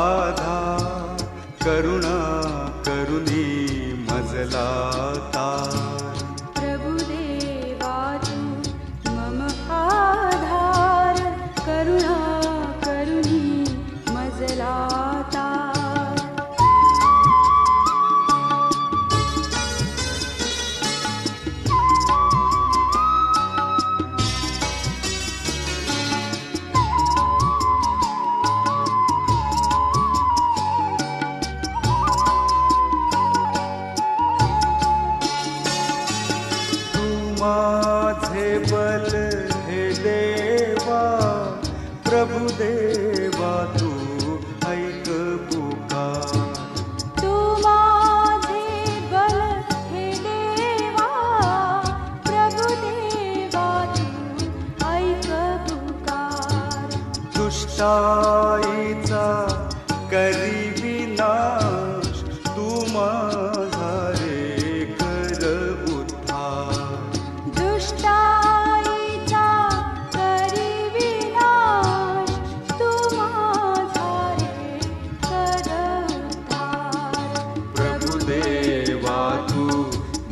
आधार करुणा करुणी मजला तार प्रभुदेवा तू मम आधार करुणा करुणी मजला तार माझे बल हे देवा प्रभुदेवा तू ऐक पुकार तू माझे बल हे देवा प्रभुदेवा तू ऐक पुकार दुष्टाईचा करी विनाश तू माझा रे कर उद्धार दुष्टाईचा करी विनाश तू माझा रे कर उद्धार प्रभुदेवा तू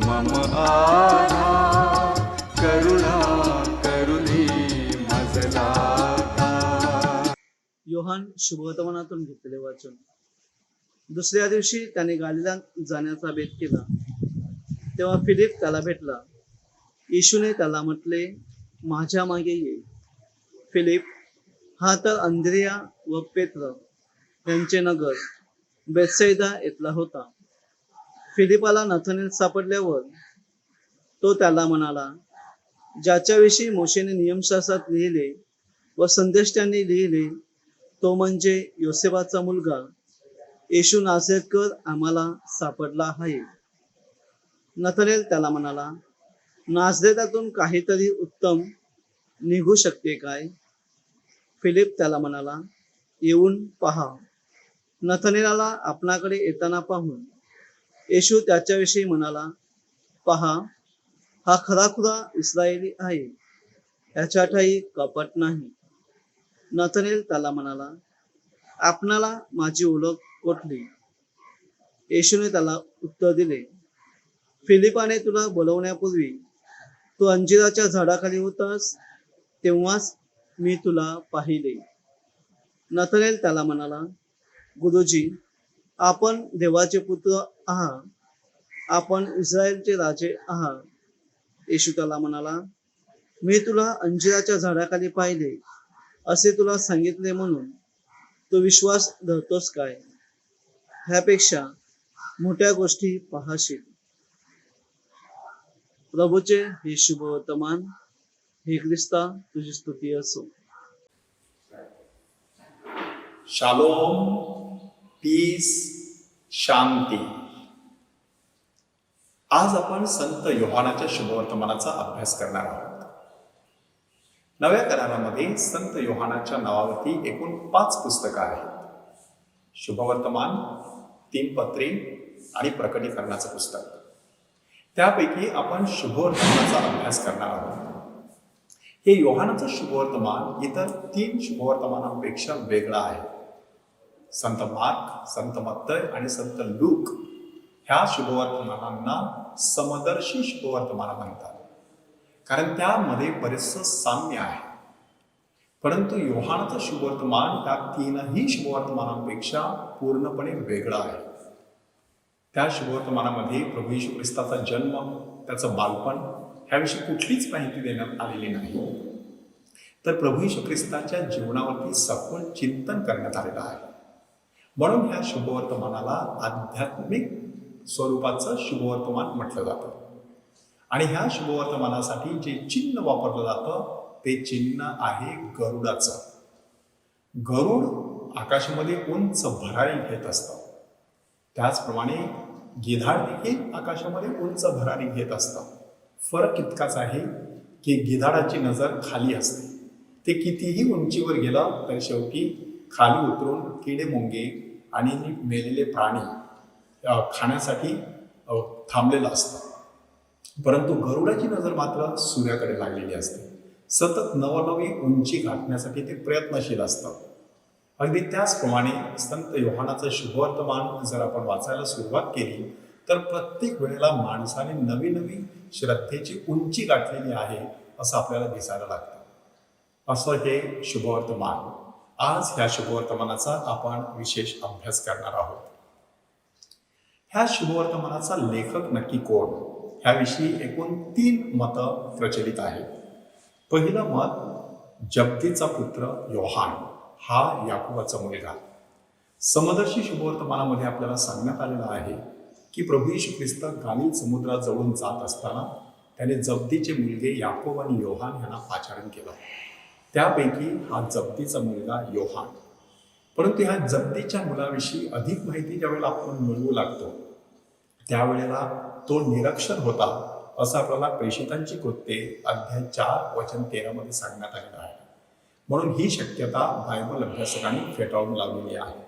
मम आधार करुणा करुणी मजला तार. योहान शुभवर्तमानातून घेतलेले वाचन. दुसऱ्या दिवशी त्याने गलिलात जाण्याचा बेत केला. तेव्हा फिलिप त्याला भेटला. येशूने त्याला म्हटले, माझ्या मागे ये. फिलिप हा तर अंद्रिया व पेत्र यांचे नगर बेथसैदा इथला होता. फिलिपाला नथानेल सापडल्यावर तो त्याला म्हणाला, ज्याच्याविषयी मोशेने नियमशास्त्रात लिहिले व संदेष्ट्यांनी लिहिले तो म्हणजे योसेफाचा मुलगा येशू नासरेतकर आम्हाला सापडला आहे. नथानेल त्याला म्हणाला, नासरेतातून काहीतरी उत्तम निघू शकते काय? फिलिप त्याला म्हणाला, येऊन पहा. नथानेलाला आपणाकडे येताना पाहून येशू त्याच्याविषयी म्हणाला, पहा, हा खराखुरा इस्रायली आहे, याच्या ठायी कपट नाही. नथानेल त्याला म्हणाला, आपणाला माझी ओळख कोठली? येशूने त्याला उत्तर दिले, फिलिपाने तुला बोलवण्यापूर्वी तू अंजिराच्या झाडाखाली होतास तेव्हाच मी तुला पाहिले. नथानेल त्याला म्हणाला, गुरुजी, आपण देवाचे पुत्र आहात, आपण इस्रायलचे राजे आहात. येशू त्याला म्हणाला, मी तुला अंजिराच्या झाडाखाली पाहिले असे तुला सांगितले म्हणून तू विश्वास धरतोस काय? ह्यापेक्षा मोठ्या गोष्टी पाहाशील. प्रभूचे हे शुभ वर्तमान. हे ख्रिस्ता तुझी स्तुती असो. शालोम, पीस, शांती. आज आपण संत योहानाच्या शुभवर्तमानाचा अभ्यास करणार आहोत. नव्या करारामध्ये संत योहानाच्या नावावरती एकूण 5 पुस्तकं आहेत. शुभवर्तमान, 3 पत्रे आणि प्रकटीकरणाचं पुस्तक. त्यापैकी आपण शुभवर्तमानाचा अभ्यास करणार आहोत. हे योहानाचं शुभवर्तमान इतर 3 शुभवर्तमानांपेक्षा वेगळं आहे. संत मार्क, संत मत्तय आणि संत लूक ह्या शुभवर्तमानांना समदर्शी शुभवर्तमान म्हणतात, कारण त्यामध्ये बरेचसं साम्य आहे. परंतु योहानाचं शुभवर्तमान त्या 3ही शुभवर्तमानांपेक्षा पूर्णपणे वेगळं आहे. त्या शुभवर्तमानामध्ये प्रभू येशू ख्रिस्ताचा जन्म, त्याचं बालपण ह्याविषयी कुठलीच माहिती देण्यात आलेली नाही. तर प्रभू येशू ख्रिस्ताच्या जीवनावरती सखोल चिंतन करण्यात आलेलं आहे. म्हणून ह्या शुभवर्तमानाला आध्यात्मिक स्वरूपाचं शुभवर्तमान म्हटलं जातं. आणि ह्या शुभवर्तमानासाठी जे चिन्ह वापरलं जातं ते चिन्ह आहे गरुडाचं. गरुड आकाशामध्ये उंच भरारी घेत असतं. त्याचप्रमाणे गिधाड देखील आकाशामध्ये उंच भरारी घेत असतं. फरक इतकाच आहे की गिधाडाची नजर खाली असते. ते कितीही उंचीवर गेलं तर शेवटी खाली उतरून किडे मुंगे आणि मेलेले प्राणी खाण्यासाठी थांबलेलं असतं. परंतु गरुडाची नजर मात्र सूर्याकडे लागलेली असते. सतत नवनवी उंची गाठण्यासाठी ते प्रयत्नशील असतं. अगदी त्याचप्रमाणे संत योहानाचं शुभवर्तमान जर आपण वाचायला सुरुवात केली तर प्रत्येक वेळेला माणसाने नवी नवी श्रद्धेची उंची गाठलेली आहे असं आपल्याला दिसायला लागतं. असं हे शुभवर्तमान. आज ह्या शुभवर्तमानाचा आपण विशेष अभ्यास करणार आहोत. ह्या शुभवर्तमानाचा लेखक नक्की कोण, ह्याविषयी एकूण 3 मतं प्रचलित आहेत. पहिलं मत, जब्दीचा पुत्र योहान हा याकोबाचा मुलगा. समदर्शी शुभवर्तमानामध्ये आपल्याला सांगण्यात आलेलं आहे की प्रभू येशू ख्रिस्त गालिल समुद्राजवळून जात असताना त्याने जब्दीचे मुलगे याकोब आणि योहान यांना पाचारण केलं. त्यापैकी हा जब्दीचा मुलगा योहान. परंतु ह्या जब्दीच्या मुलाविषयी अधिक माहिती ज्यावेळेला आपण मिळवू लागतो त्यावेळेला तो निरक्षर होता असं आपल्याला प्रेषितांची कृत्ये अध्याय 4 वचन 13 मध्ये सांगण्यात आलेलं आहे. म्हणून ही शक्यता बायबल अभ्यासकांनी फेटाळून लावलेली आहे.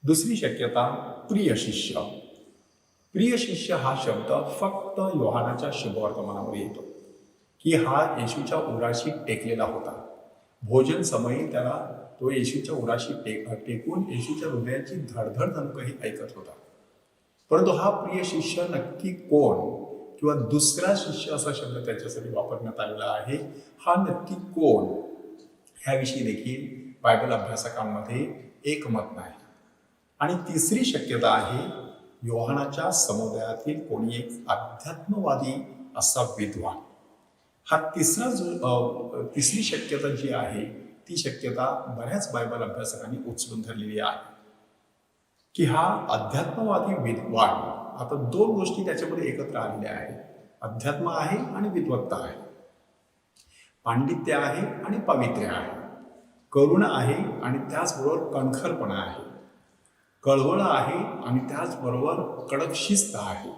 दुसरी शक्यता, प्रिय शिष्य. प्रिय शिष्य हा शब्द फक्त योहानाच्या शुभवर्तमानावर येतो की हा येशूच्या उराशी टेकलेला होता. भोजन समयी त्याला तो येशूच्या उराशी टेकून येशूच्या हृदयाची धडधड धनुकही ऐकत होता. परंतु हा प्रिय शिष्य नक्की कोण किंवा दुसरा शिष्य असा शब्द त्याच्यासाठी वापरण्यात आलेला आहे, हा नक्की कोण ह्याविषयी देखील बायबल अभ्यासकांमध्ये एकमत नाही. आणि तिसरी शक्यता आहे, योहानाच्या समुदायातील कोणी एक अध्यात्मवादी असा विद्वान. हा तिसरी शक्यता जी आहे ती शक्यता बऱ्याच बायबल अभ्यासकांनी उचलून धरलेली आहे की हा अध्यात्मवादी विद्वान. आता 2 गोष्टी त्याच्यामध्ये एकत्र आलेल्या आहेत, अध्यात्म आहे आणि विद्वत्ता आहे, पांडित्य आहे आणि पावित्र्य आहे, करुणा आहे आणि त्याचबरोबर कणखरपणा आहे, कळवळ आहे आणि त्याचबरोबर कडक शिस्त आहे.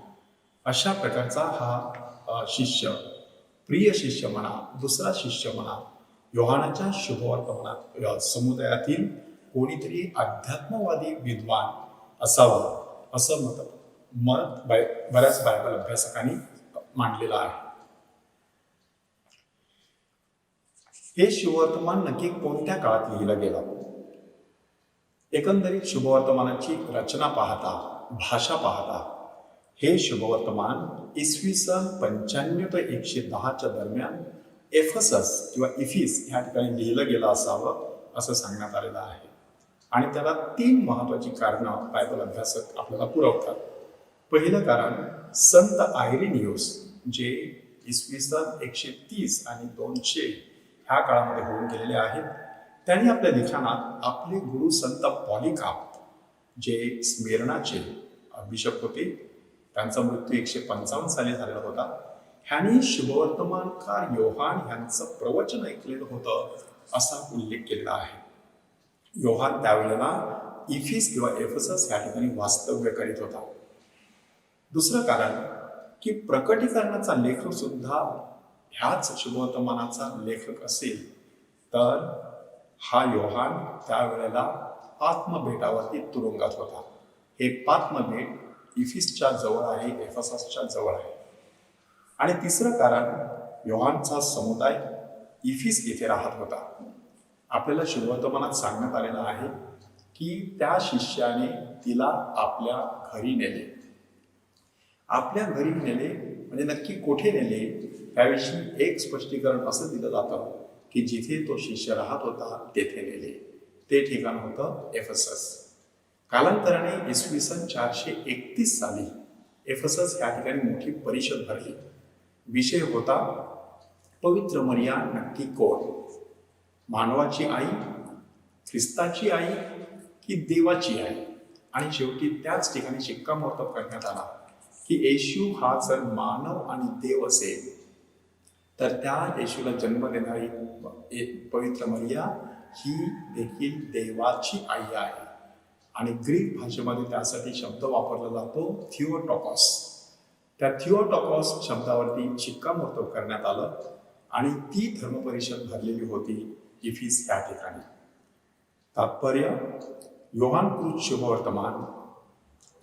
अशा प्रकारचा हा शिष्य, प्रिय शिष्य म्हणा, दुसरा शिष्य म्हणा, योहानाच्या शुभवर्तमानात समुदायातील कोणीतरी अध्यात्मवादी विद्वान असावा असं मत बऱ्याच बायबल अभ्यासकांनी मांडलेलं आहे. हे शुभवर्तमान नक्की कोणत्या काळात लिहिलं गेलं? एकंदरीत शुभवर्तमानाची रचना पाहता, भाषा पाहता हे शुभवर्तमान इसवी सन 95 ते 110च्या दरम्यान एफेसस किंवा इफिस ह्या ठिकाणी लिहिलं गेलं असावं असं सांगण्यात आलेलं आहे. आणि त्याला 3 महत्वाची कारणं बायबल अभ्यासक आपल्याला पुरवतात. पहिलं कारण, संत आयरेनियस जे इसवी सन 130 आणि 200 ह्या काळामध्ये होऊन गेलेले आहेत, त्यांनी आपल्या लिखाणात आपले गुरु संत पॉलिकार्प जे स्मेरणाचे बिशप होते, त्यांचा मृत्यू 155 साली झालेला होता, ह्यांनी शुभवर्तमानकार योहान यांचं प्रवचन ऐकलेलं होतं असा उल्लेख केलेला आहे. योहान त्यावेळेला इफिस किंवा एफेसस या ठिकाणी वास्तव्य करीत होता. दुसरं कारण की प्रकटीकरणाचा लेखक सुद्धा ह्याच शुभवर्तमानाचा लेखक असेल तर हा योहान त्यावेळेला पात्मबेटावरती तुरुंगात होता. हे पात्मबेट इफिसच्या जवळ आहे, एफेससच्या जवळ आहे. आणि तिसरं कारण, योहानचा समुदाय इफिस येथे राहत होता. आपल्याला शुभवर्तमानात सांगण्यात आलेलं आहे की त्या शिष्याने तिला आपल्या घरी नेले. आपल्या घरी नेले म्हणजे नक्की कुठे नेले त्याविषयी एक स्पष्टीकरण असं दिलं जातं की जिथे तो शिष्य राहत होता तेथे नेले. ते ठिकाण होतं एफेसस. कालांतराने इसवी सन 431 साली एफेसस या ठिकाणी मोठी परिषद भरली. विषय होता, पवित्र मरिया नक्की कोण? मानवाची आई, ख्रिस्ताची आई की देवाची आई? आणि शेवटी त्याच ठिकाणी शिक्कामोर्तब करण्यात आला की येशू हा जर मानव आणि देव असेल तर त्या येशूला जन्म देणारी पवित्र मरिया ही देखील देवाची आई आहे. आणि ग्रीक भाषेमध्ये त्यासाठी शब्द वापरला जातो थिओटॉकॉस. त्या थिओटॉकॉस शब्दावरती शिक्कामोर्तब करण्यात आलं आणि ती धर्मपरिषद भरलेली होती इफिस या ठिकाणी. तात्पर्य, योहानकृत शुभवर्तमान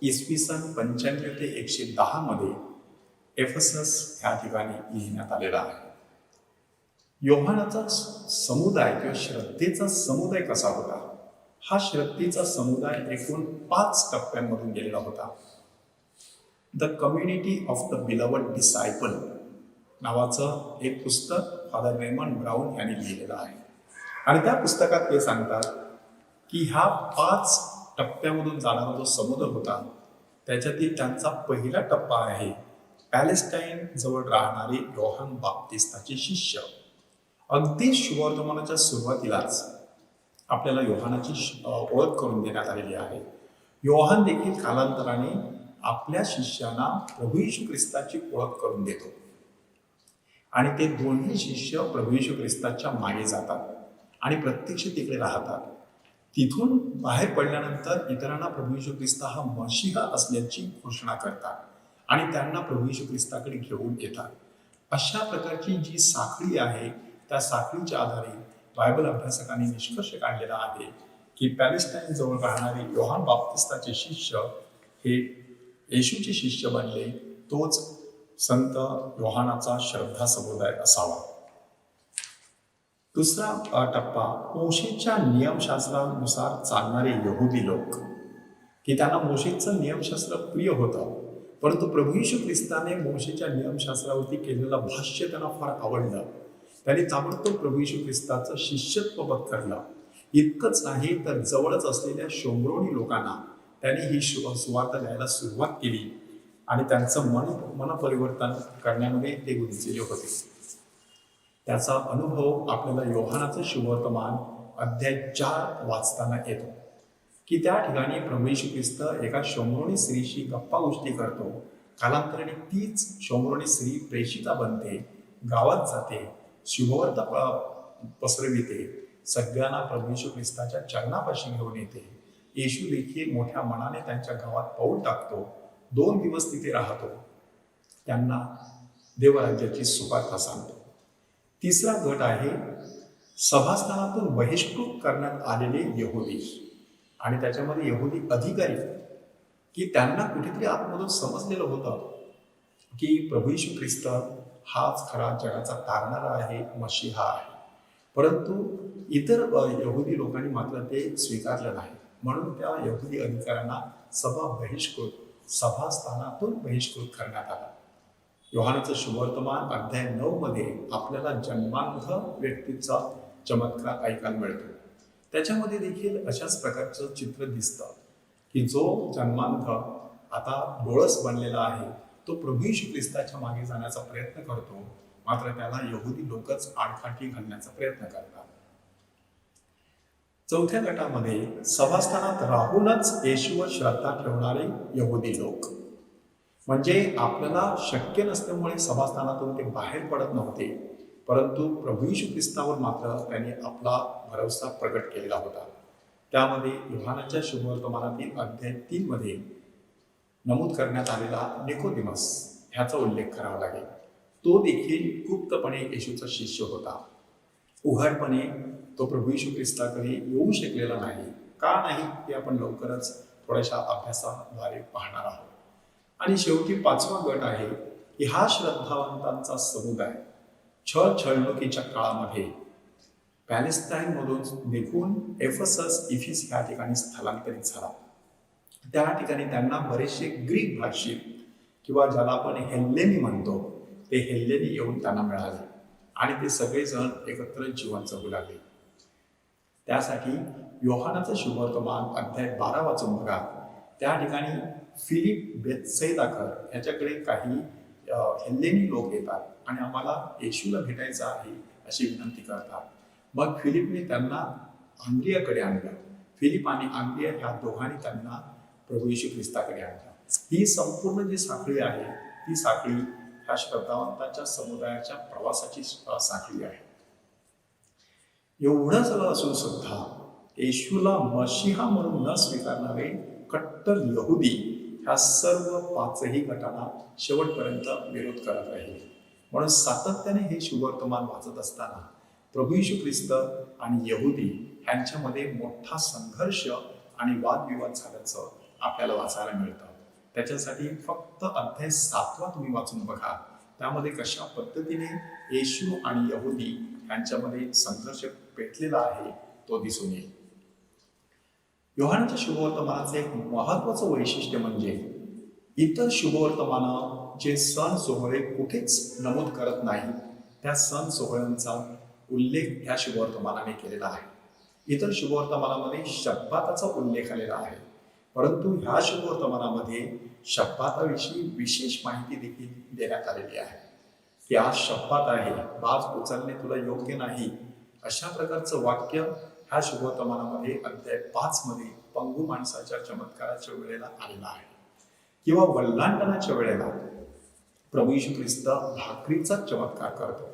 इसवी सन 95 ते 110 मध्ये एफेसस या ठिकाणी लिहिण्यात आलेला आहे. योहानाचा समुदाय किंवा श्रद्धेचा समुदाय कसा होता? हा श्रद्धेचा समुदाय एकूण 5 टप्प्यांमधून गेलेला होता. The community of the beloved disciple नावाचं एक पुस्तक फादर रेमंड ब्राऊन यांनी लिहिलेलं आहे. आणि त्या पुस्तकात ते सांगतात की ह्या 5 टप्प्यामधून जाणारा जो समुद्र होता त्याच्यातील त्यांचा पहिला टप्पा आहे पॅलेस्टाईन जवळ राहणारे योहान बाप्तिस्ताचे शिष्य. अगदी शुभवर्तमानाच्या सुरुवातीलाच आपल्याला योहानाची ओळख करून देण्यात आलेली आहे. योहान देखील कालांतराने आपल्या शिष्यांना प्रभू येशू ख्रिस्ताची ओळख करून देतो आणि ते दोन्ही शिष्य प्रभू येशू ख्रिस्ताच्या मागे जातात आणि प्रत्यक्ष तिकडे राहतात. तिथून बाहेर पडल्यानंतर इतरांना प्रभू येशू ख्रिस्त हा मशीहा असल्याची घोषणा करतात आणि त्यांना प्रभू येशू ख्रिस्ताकडे घेऊन येतात. अशा प्रकारची जी साखळी आहे त्या साखळीच्या आधारे बायबल अभ्यासकांनी निष्कर्ष काढलेला आहे की पॅलेस्टाईन जवळ राहणारे योहान बाप्तिस्ताचे शिष्य हे येशूचे शिष्य बनले. तोच संत योहानाचा श्रद्धा समुदाय असावा. दुसरा टप्पा मोशेच्या नियमशास्त्रानुसार चालणारे यहुदी लोक, की त्यांना मोशेचं नियमशास्त्र प्रिय होतं, परंतु प्रभू येशू ख्रिस्ताने मोशेच्या नियमशास्त्रावरती केलेलं भाष्य त्यांना फार आवडलं. त्यांनी ताबडतोब प्रभू येशू ख्रिस्ताचं शिष्यत्व पत्करलं. इतकंच नाही तर जवळच असलेल्या शोमरोनी लोकांना त्यांनी ही सुवार्ता द्यायला सुरुवात केली आणि त्यांचं मन परिवर्तन करण्यामध्ये ते गुंतलेले होते. त्याचा अनुभव आपल्याला योहानाचं शुभवर्तमान अध्याय 4 वाचताना येतो की त्या ठिकाणी प्रभू येशू ख्रिस्त एका शोमरोनी स्त्रीशी गप्पा गोष्टी करतो. कालांतराने तीच शोमरोनी स्त्री प्रेषिता बनते, गावात जाते, शुभवार्ता पसरविते, सगळ्यांना प्रभू येशू ख्रिस्ताच्या चरणापाशी घेऊन येते. येशू देखील मोठ्या मनाने त्यांच्या गावात पाऊल टाकतो. 2 दिवस तिथे राहतो, त्यांना देवराज्याची सुवार्ता सांगतो. तिसरा गट आहे सभास्थानातून बहिष्कृत करण्यात आलेले यहुदी आणि त्याच्यामध्ये यहुदी अधिकारी, की त्यांना कुठेतरी आतमधून समजलेलं होतं की प्रभू येशू ख्रिस्त हाच खरा जगाचा तारणारा आहे, मशीहा आहे. परंतु इतर यहुदी लोकांनी मात्र ते स्वीकारलं नाही. म्हणून त्या यहुदी अधिकाऱ्यांना सभास्थानातून बहिष्कृत करण्यात आला. योहानाचं शुभवर्तमान अध्याय 9 मध्ये आपल्याला जन्मांध व्यक्तीचा चमत्कार ऐकायला मिळतो. त्याच्यामध्ये देखील अशाच प्रकारचं चित्र दिसतं की जो जन्मांध आता डोळस बनलेला आहे तो प्रभू येशू ख्रिस्ताच्या मागे जाण्याचा प्रयत्न करतो, मात्र त्याला यहुदी लोकच आडकाठी घालण्याचा प्रयत्न करतात. चौथ्या गटामध्ये सभास्थानात राहूनच येशूवर श्रद्धा ठेवणारे यहुदी लोक, म्हणजे आपल्याला शक्य नसल्यामुळे सभास्थानातून ते बाहेर पडत नव्हते, परंतु प्रभू येशू ख्रिस्तावर मात्र त्यांनी आपला भरवसा प्रकट केलेला होता. त्यामध्ये योहानाच्या शुभवर्तमानातील अध्याय 3 मध्ये नमूद करण्यात आलेला निकोदेमस ह्याचा उल्लेख करावा लागेल. तो देखील गुप्तपणे येशूचा शिष्य होता. उघडपणे तो प्रभू येशू ख्रिस्ताकडे येऊ शकलेला नाही. का नाही ते आपण लवकरच थोड्याशा अभ्यासाद्वारे पाहणार आहोत. आणि शेवटी 5वा गट आहे की हा श्रद्धावंतांचा समुदाय छळणुकीच्या काळामध्ये पॅलेस्टाईनमधून निघून एफेसस इफिस ह्या ठिकाणी स्थलांतरित झाला. त्या ठिकाणी त्यांना बरेचसे ग्रीक भाषिक किंवा ज्याला आपण हेल्लेनी म्हणतो ते हेल्लेनी येऊन त्यांना मिळाले आणि ते सगळेजण एकत्र जीवन जगू लागले. त्यासाठी योहानाचं शुभवर्तमान अध्याय 12 वाचून बघा. त्या ठिकाणी फिलिप बेत्सैदाकर ह्याच्याकडे काही हेल्लेनी लोक येतात आणि आम्हाला येशूला भेटायचं आहे अशी विनंती करतात. मग फिलिपने त्यांना आंद्रियाकडे आणलं. फिलिप आणि आंद्रिया ह्या दोघांनी त्यांना प्रभू येशू ख्रिस्ताकडे आणलं. ही संपूर्ण जी साखळी आहे ती साखळी ह्या श्रद्धावंतांच्या समुदायाच्या प्रवासाची साखळी आहे. एवढं सगळं असून सुद्धा येशूला मशीहा म्हणून न स्वीकारणारे कट्टर यहुदी ह्या सर्व 5ही गटांना शेवटपर्यंत विरोध करत राहिले. म्हणून सातत्याने हे शुभवर्तमान वाचत असताना प्रभू येशू ख्रिस्त आणि यहुदी यांच्यामध्ये मोठा संघर्ष आणि वादविवाद झाल्याचं आपल्याला वाचायला मिळतं. त्याच्यासाठी फक्त अध्याय 7 तुम्ही वाचून बघा. त्यामध्ये कशा पद्धतीने येशू आणि यहुदी यांच्यामध्ये संघर्ष पेटलेला आहे तो दिसून येईल. योहानाच्या शुभवर्तमानाचे एक महत्वाचं वैशिष्ट्य म्हणजे इतर शुभवर्तमान जे सण सोहळे कुठेच नमूद करत नाही, त्या सण सोहळ्यांचा उल्लेख या शुभवर्तमानाने केलेला आहे. इतर शुभवर्तमानामध्ये शब्बाताचा उल्लेख आलेला आहे, परंतु ह्या शुभवर्तमानामध्ये शब्बाताविषयी विशेष माहिती देखील देण्यात आलेली आहे की आज शब्बात आहे, बाज उचलणे तुला योग्य नाही, अशा प्रकारचं वाक्य ह्या शुभवर्तमानामध्ये अध्याय 5 मध्ये पंगू माणसाच्या चमत्काराच्या वेळेला आलेला आहे. किंवा वल्लांडनाच्या वेळेला प्रभू येशू ख्रिस्त भाकरीचा चमत्कार करतो.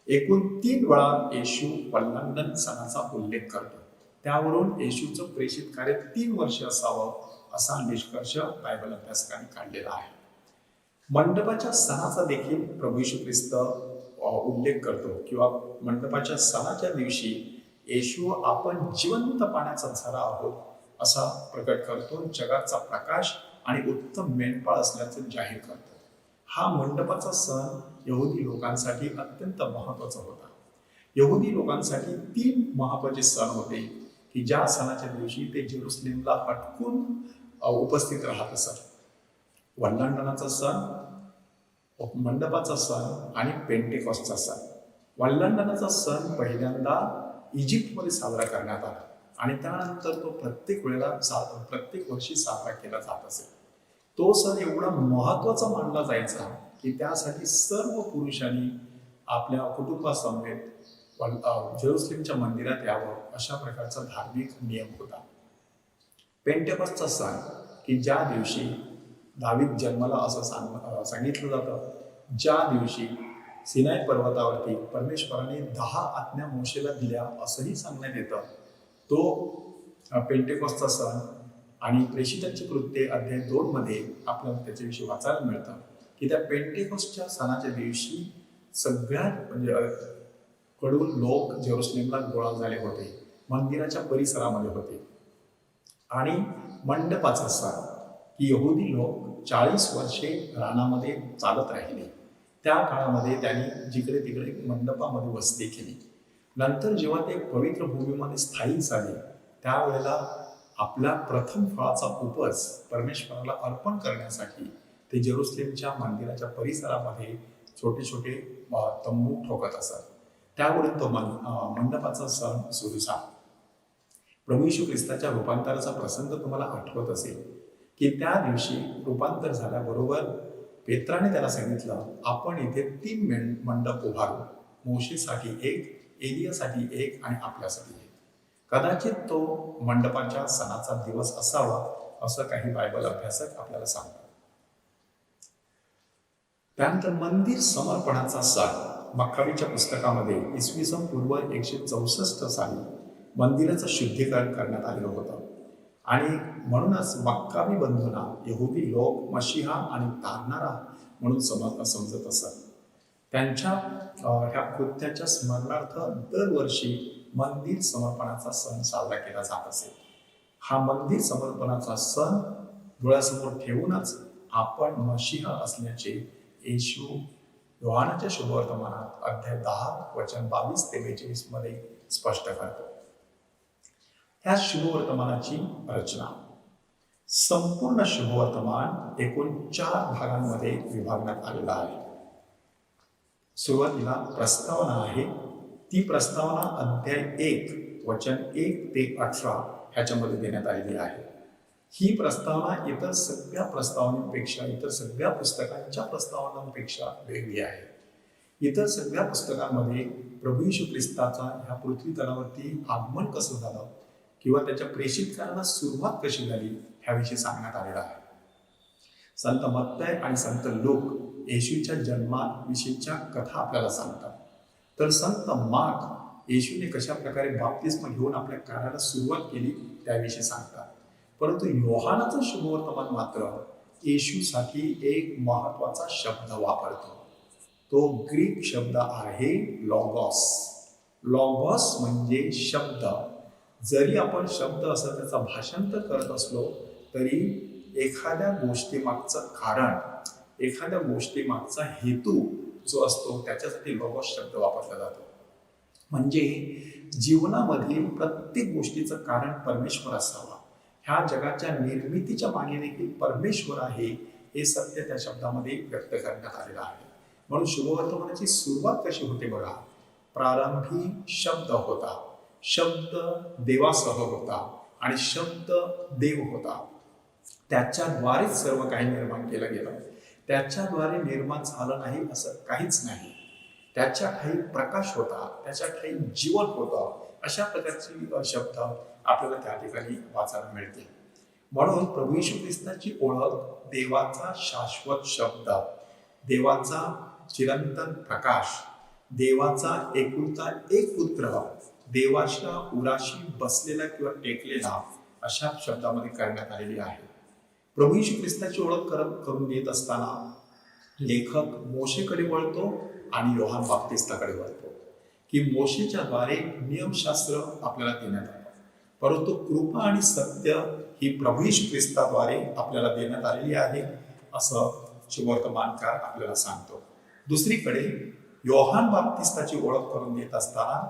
एकूण 3 वेळा येशू वल्लांडन सणाचा उल्लेख करतो. त्यावरून येशूचं प्रेषित कार्य 3 वर्ष असावं असा निष्कर्ष बायबल अभ्यासकांनी काढलेला आहे. मंडपाच्या सणाचा देखील प्रभू येशू ख्रिस्त उल्लेख करतो किंवा मंडपाच्या सणाच्या दिवशी येशू आपण जिवंत पाण्याचा झरा आहोत असा प्रकट करतो, जगाचा प्रकाश आणि उत्तम मेंढपाळ असल्याचं जाहीर करतो. हा मंडपाचा सण यहुदी लोकांसाठी अत्यंत महत्वाचा होता. यहुदी लोकांसाठी 3 महत्वाचे सण होते की ज्या सणाच्या दिवशी ते जेरुसलेमला हटकून उपस्थित राहत असत. वल्लांडनाचा सण, मंडपाचा सण आणि पेंटेकॉस्टचा सण. वल्लांडनाचा सण पहिल्यांदा इजिप्तमध्ये साजरा करण्यात आला आणि त्यानंतर तो प्रत्येक वर्षी साजरा केला जात असे. तो सण एवढा महत्वाचा मानला जायचा की त्यासाठी सर्व पुरुषांनी आपल्या कुटुंबासमवेत जेरुसलेमच्या मंदिरात यावं अशा प्रकारचा धार्मिक नियम होता. पेंटेकॉस्टचा सण की ज्या दिवशी दावीद जन्माला असं सांगितलं जातं, ज्या दिवशी सिनाई पर्वतावरती परमेश्वराने 10 आज्ञा मोशेला दिल्या असंही सांगण्यात येतं, तो पेंटेकॉस्टचा सण. आणि प्रेषितांची कृत्ये अध्याय 2 मध्ये आपल्याला त्याच्याविषयी वाचायला मिळतं की त्या पेंटेकॉस्टच्या सणाच्या दिवशी सगळ्यात कडून लोक जेरुसलेमला गोळा झाले होते, मंदिराच्या परिसरामध्ये होते. आणि मंडपाचा सण की यहुदी लोक 40 वर्षे रानामध्ये चालत राहिले. त्या काळामध्ये त्यांनी जिकडे तिकडे मंडपामध्ये वस्ती केली. नंतर जेव्हा ते पवित्र भूमीमध्ये स्थायिक झाले त्यावेळेला आपला प्रथम फळाचा उपज परमेश्वराला अर्पण करण्यासाठी ते जेरुसलेमच्या मंदिराच्या परिसरामध्ये छोटे छोटे तंबू ठोकत असत. त्यावरून तो मंडपाचा सण सुरू झाला. प्रभू येशू ख्रिस्ताच्या रूपांतराचा प्रसंग तुम्हाला आठवत असेल की त्या दिवशी रूपांतर झाल्याबरोबर पेत्राने त्याला सांगितलं, आपण इथे 3 मंडप उभारू, मोशेसाठी 1, एलियासाठी 1 आणि आपल्यासाठी 1. कदाचित तो मंडपाच्या सणाचा दिवस असावा असं काही बायबल अभ्यासक आपल्याला सांगतात. त्यानंतर मंदिर समर्पणाचा सण मक्काबीच्या पुस्तकामध्ये इसवी सन पूर्व 164 साली मंदिराचं शुद्धीकरण करण्यात आलेलं होतं आणि म्हणूनच मक्काबी बंधूंना यहुदी लोक मशिहा आणि तारणारा म्हणून समजत असत. त्यांच्या ह्या कृत्याच्या स्मरणार्थ दरवर्षी मंदिर समर्पणाचा सण साजरा केला जात असे. हा मंदिर समर्पणाचा सण डोळ्यासमोर ठेवूनच आपण मशिहा असल्याचे येशू योहानाच्या शुभवर्तमानात अध्याय 10 वचन 22 ते 42 मध्ये स्पष्ट करतो. ह्या शुभवर्तमानाची रचना, संपूर्ण शुभवर्तमान एकूण 4 भागांमध्ये विभागण्यात आलेला आहे. सुरुवातीला प्रस्तावना आहे. ती प्रस्तावना अध्याय 1 वचन 1 ते 18 ह्याच्यामध्ये देण्यात आलेली आहे. ही प्रस्तावना इतर सगळ्या प्रस्तावनांपेक्षा, इतर सगळ्या पुस्तकांच्या प्रस्तावनांपेक्षा वेगळी आहे. इतर सगळ्या पुस्तकांमध्ये प्रभू येशू ख्रिस्ताचा ह्या पृथ्वी तलावरती आगमन कसं झालं किंवा त्याच्या प्रेषितकारांना सुरुवात कशी झाली ह्याविषयी सांगण्यात आलेलं आहे. संत मत्तय आणि संत लूक येशूच्या जन्माविषयीच्या कथा आपल्याला सांगतात, तर संत मार्क येशूने कशा प्रकारे बाप्तिस्म घेऊन आपल्या कार्याला सुरुवात केली त्याविषयी सांगतात. परंतु योहानाचं शुभवर्तमान मात्र येशूसाठी एक महत्वाचा शब्द वापरतो. तो ग्रीक शब्द आहे लॉगॉस. लॉगॉस म्हणजे शब्द. जरी आपण शब्द असं त्याचा भाषांतर करत असलो तरी एखाद्या गोष्टीमागचं कारण, एखाद्या गोष्टीमागचा हेतू जो असतो त्याच्यासाठी लोगोस शब्द वापरला जातो. म्हणजे जीवनामधील प्रत्येक गोष्टीचं कारण परमेश्वर असावा, ह्या जगाच्या निर्मितीच्या मागे देखील परमेश्वर आहे, हे सत्य त्या शब्दामध्ये व्यक्त करण्यात आलेलं आहे. म्हणून शुभवर्तमानाची सुरुवात कशी होते बघा. प्रारंभी शब्द होता, शब्द देवासह होता आणि शब्द देव होता. त्याच्याद्वारेच सर्व काही निर्माण केलं गेलं. त्याच्याद्वारे निर्माण झालं नाही असं काहीच नाही. त्याच्या काही प्रकाश होता, त्याच्या काही जीवन होतं. अशा प्रकारची शब्द आपल्याला त्या ठिकाणी वाचायला मिळते. म्हणून प्रभू येशू ख्रिस्ताची ओळख देवाचा शाश्वत शब्द, देवाचा चिरंतन प्रकाश, देवाचा एकुलता एक पुत्र, देवाच्या उराशी बसलेला किंवा टेकलेला, अशा शब्दामध्ये करण्यात आलेली आहे. प्रभू येशू ख्रिस्ताची ओळख करून देत असताना लेखक मोशेकडे वळतो आणि योहान बाप्तिस्ताकडे वळतो की मोशेच्या द्वारे नियमशास्त्र आपल्याला देण्यात आलं, परंतु कृपा आणि सत्य ही प्रभू येशू ख्रिस्ताद्वारे आपल्याला देण्यात आलेली आहे, असं शुभवर्तमानकार आपल्याला सांगतो. दुसरीकडे योहान बाप्तिस्ताची ओळख करून देत असताना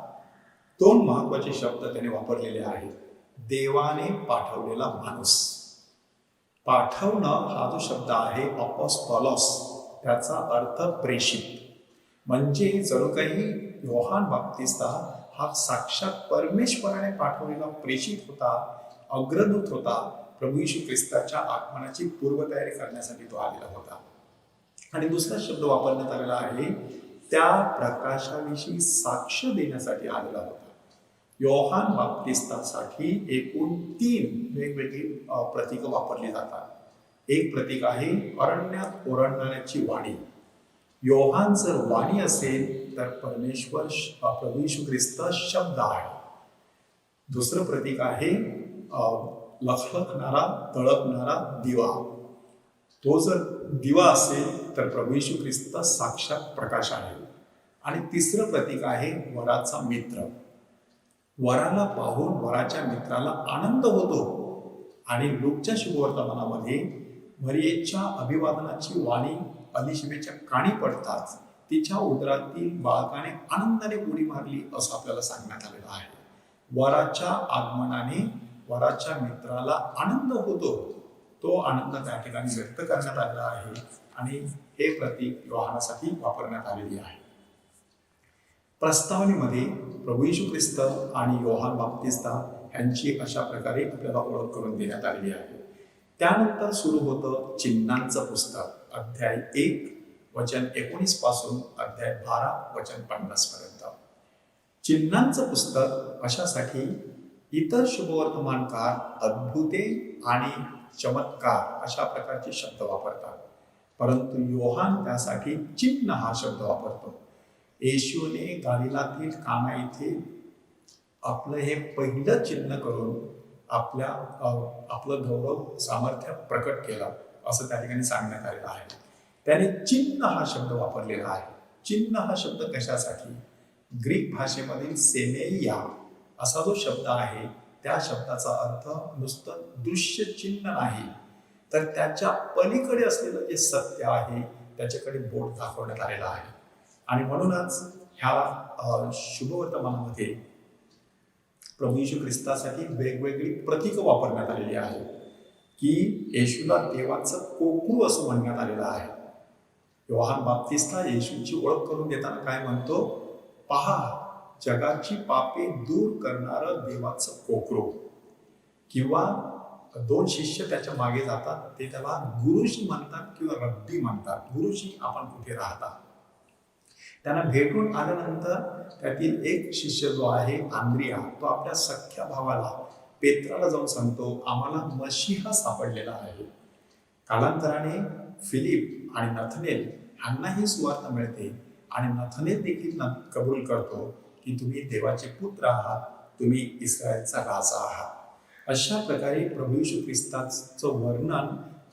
2 महत्वाचे शब्द त्याने वापरलेले आहेत. देवाने पाठवलेला माणूस. पाठवणं हा जो शब्द आहे अपोस्टोलॉस, त्याचा अर्थ प्रेषित. म्हणजे जणू काही योहान बाप्तिस्ता हा साक्षात परमेश्वराने पाठवलेला प्रेषित होता, अग्रदूत होता. प्रभू येशू ख्रिस्ताच्या आगमनाची पूर्वतयारी करण्यासाठी तो आलेला होता. आणि दुसरा शब्द वापरण्यात आलेला आहे, त्या प्रकाशाविषयी साक्ष देण्यासाठी आलेला होता. योहान बाप्तिस्तासाठी एकूण 3 वेगवेगळी प्रतीकं वापरली जातात. एक प्रतीक आहे अरण्यात ओरडणाऱ्याची वाणी. योहान जर वाणी असेल तर परमेश्वर प्रभू येशू ख्रिस्त शब्द आहे. दुसरं प्रतीक आहे लखलखणारा तळपणारा दिवा. तो जर दिवा असेल तर प्रभू येशू ख्रिस्त साक्षात प्रकाश आहे. आणि तिसरं प्रतीक आहे वराचा मित्र. वराला पाहून वराच्या मित्राला आनंद होतो. आणि लूकच्या शुभवर्तमानामध्ये मरियेच्या अभिवादनाची वाणी अलिशिबेच्या कानी पडताच तिच्या उदरातील बाळकाने आनंदाने उडी मारली, असं आपल्याला सांगण्यात आलेलं आहे. वराच्या आगमनाने वराच्या मित्राला आनंद होतो. तो आनंद त्या ठिकाणी व्यक्त करण्यात आलेला आहे आणि हे प्रतीक योहानासाठी वापरण्यात आलेली आहे. प्रस्तावनेमध्ये प्रभू येशू ख्रिस्त आणि योहान बाप्तिस्ता यांची अशा प्रकारे आपल्याला ओळख करून देण्यात आलेली आहे. त्यानंतर सुरू होतं चिन्हांचं पुस्तक. अध्याय 1 वचन 19 पासून अध्याय 12 वचन 50 पर्यंत. चिन्हांचं पुस्तक अशासाठी इतर शुभवर्तमानकार अद्भुते आणि चमत्कार अशा प्रकारचे शब्द वापरतात, परंतु योहान त्यासाठी चिन्ह हा शब्द वापरतो. येशूने गालिलातील काना येथे आपलं हे पहिलं चिन्ह करून आपलं गौरव सामर्थ्य प्रकट केलं, असं त्या ठिकाणी सांगण्यात आलेलं आहे. त्याने चिन्ह हा शब्द वापरलेला आहे. चिन्ह हा शब्द कशासाठी? ग्रीक भाषेमधील सेमेइया असा जो शब्द आहे, त्या शब्दाचा अर्थ नुसतं दृश्य चिन्ह नाही, तर त्याच्या पलीकडे असलेलं जे सत्य आहे त्याच्याकडे बोट दाखवण्यात आलेलं आहे. आणि म्हणूनच ह्या शुभवर्तमानामध्ये प्रभू येशू ख्रिस्तासाठी वेगवेगळी प्रतीकं वापरण्यात आलेली आहेत की येशूला देवाचं कोकरू असं म्हणण्यात आलेलं आहे. योहान बाप्तिस्ता येशूची ओळख करून देताना काय म्हणतो? पहा, जगाची पापे दूर करणारं देवाचं कोकरू. किंवा 2 शिष्य त्याच्या मागे जातात, ते त्याला गुरुजी म्हणतात किंवा रब्बी म्हणतात. गुरुजी, आपण कुठे राहता? त्यांना भेटून आल्यानंतर त्यातील एक शिष्य जो आहे आंद्रिया, तो आपल्या सख्या भावाला पेत्राला जाऊन सांगतो, आम्हाला मशीहा सापडलेला आहे. कालांतराने फिलिप आणि नथनेल यांनाही सुवार्ता मिळते आणि नथनेल देखील कबूल करतो की तुम्ही देवाचे पुत्र आहात, तुम्ही इस्रायलचा राजा आहात. अशा प्रकारे प्रभू येशू ख्रिस्ताचं वर्णन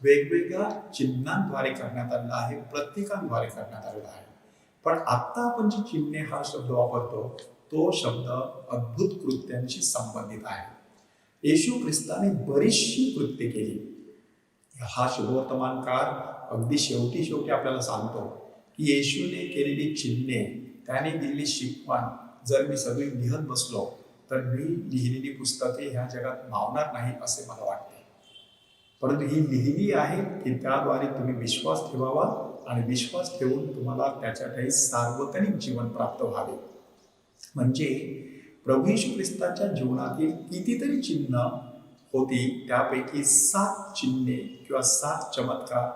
वेगवेगळ्या चिन्हांद्वारे करण्यात आलेलं आहे, प्रतीकांद्वारे करण्यात आलेलं आहे. पण आता आपण जी चिन्हे हा शब्द वापरतो, तो शब्द अद्भुत कृत्यांशी संबंधित आहे. येशू ख्रिस्ताने बरीचशी कृत्ये केली. हा शुभवर्तमानकार अगदी शेवटी आपल्याला सांगतो की येशूने केलेली चिन्हे, त्याने दिलेली शिकवण जर मी सगळी लिहत बसलो तर मी लिहिलेली पुस्तके ह्या जगात मावणार नाही असे मला वाटते. परंतु ही लिहिली आहे की त्याद्वारे तुम्ही विश्वास ठेवावा आणि विश्वास ठेवून तुम्हाला त्याच्या काही सार्वजनिक जीवन प्राप्त व्हावे. म्हणजे प्रभू येशू ख्रिस्ताच्या जीवनातील कितीतरी चिन्ह होती, त्यापैकी 7 चिन्हे किंवा 7 चमत्कार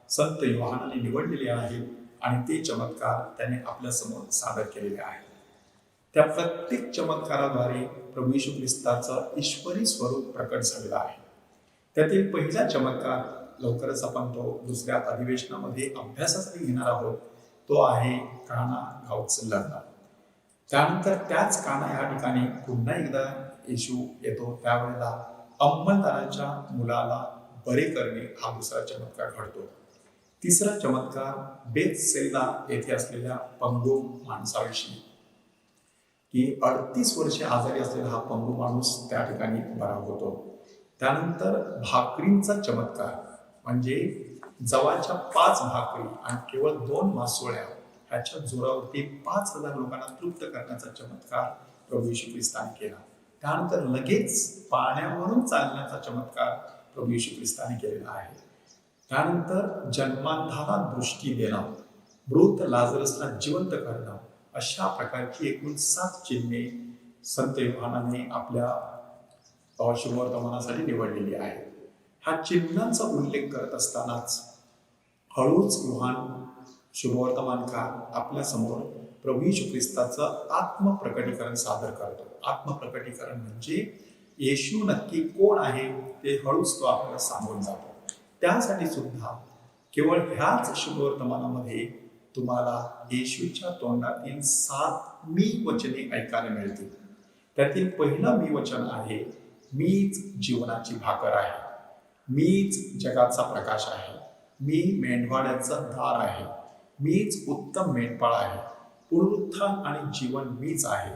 संत योहानाने निवडलेले आहेत आणि ते चमत्कार त्याने आपल्या समोर सादर केलेले आहेत. त्या प्रत्येक चमत्काराद्वारे प्रभू येशू ख्रिस्ताचं ईश्वरी स्वरूप प्रकट झालेलं आहे. त्यातील पहिला चमत्कार लवकरच आपण तो दुसऱ्या अधिवेशनामध्ये अभ्यासासाठी घेणार आहोत. तो आहे काना गावचं लग्न. त्यानंतर त्याच काना या ठिकाणी पुन्हा एकदा येशू येतो, त्यावेळेला अंमलदाराच्या मुलाला बरे करणे हा दुसरा चमत्कार घडतो. तिसरा चमत्कार बेथसेदा येथे असलेल्या पंगू माणसाविषयी, की 38 वर्षे आजारी असलेला हा पंगू माणूस त्या ठिकाणी बरा होतो. त्यानंतर भाकरींचा चमत्कार, म्हणजे जवाच्या 5 भाकरी आणि केवळ 2 मासोळ्या ह्याच्या जोरावरती 5,000 लोकांना तृप्त करण्याचा चमत्कार प्रभू येशू ख्रिस्ताने केला. त्यानंतर लगेच पाण्यावरून चालण्याचा चमत्कार प्रभू येशू ख्रिस्ताने केलेला आहे. त्यानंतर जन्मांधाला दृष्टी देणं, मृत लाजरसला जिवंत करणं, अशा प्रकारची एकूण 7 चिन्हे संत योहानाने आपल्या शुभवर्तमानासाठी निवडलेली आहे. ह्या चिन्हांचा उल्लेख करत असतानाच हळूच योहान शुभवर्तमानकार आपल्या समोर प्रभू येशू ख्रिस्ताचं आत्मप्रकटीकरण सादर करतो. आत्मप्रकटीकरण म्हणजे येशू नक्की कोण आहे ते हळूच तो आपल्याला सांगून जातो. त्यासाठी सुद्धा केवळ ह्याच शुभवर्तमानामध्ये तुम्हाला येशूच्या तोंडातील 7 मी वचने ऐकायला मिळतील. त्यातील पहिलं मी वचन आहे, मीच जीवनाची भाकर आहे, मीच जगाचा प्रकाश आहे, मी मेंढवाड्याचं दार आहे, मीच उत्तम मेंढपाळ आहे, पुनरुत्थान आणि जीवन मीच आहे,